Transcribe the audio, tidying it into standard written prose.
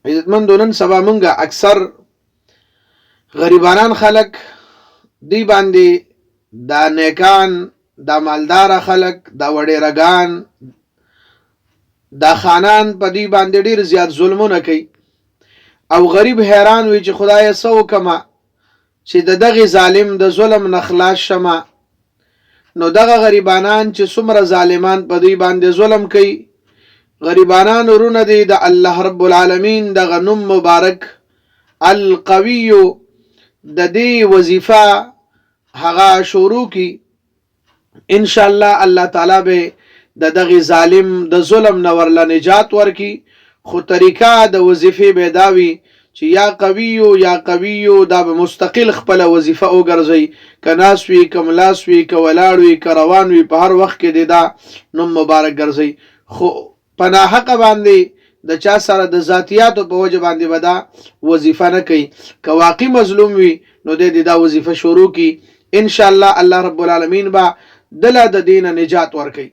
عزتمندو نن سبا منګه اکثر غریبانان خلک دی باندې دا نیکان دا مالدار خلک دا وډیرګان دا خانان په دی باندې ډیر زیات ظلمونه کوي او غریب حیران وي چې خدای سو کما چې دغه ظالم د ظلم نخلاص شمه. نو دغه غریبانان چې څومره ظالمان په دی باندې ظلم کوي، غریبانان ورونه دي د الله رب العالمین د غنم مبارک القوی د دې وظیفه هغه شروع کی. ان شاء الله الله تعالی به دغه ظالم د ظلم نور له نجات ورکی. خو طریقه د وظیفه به داوی چې یا قویو دا به مستقل خپل وظیفه وګرځي، کناس وی کملاس وی کولاړ وی کروان وی په هر وخت کې دا نوم مبارک ګرځي. خو پناه حق باندې د چا سره د ذاتیاتو په وجه باندې ودا وظیفه نه کوي. که واقعي مظلوم وي نو د دا وظیفه شروع کی. ان شاء الله الله رب العالمین با دله د دین نجات ورکي.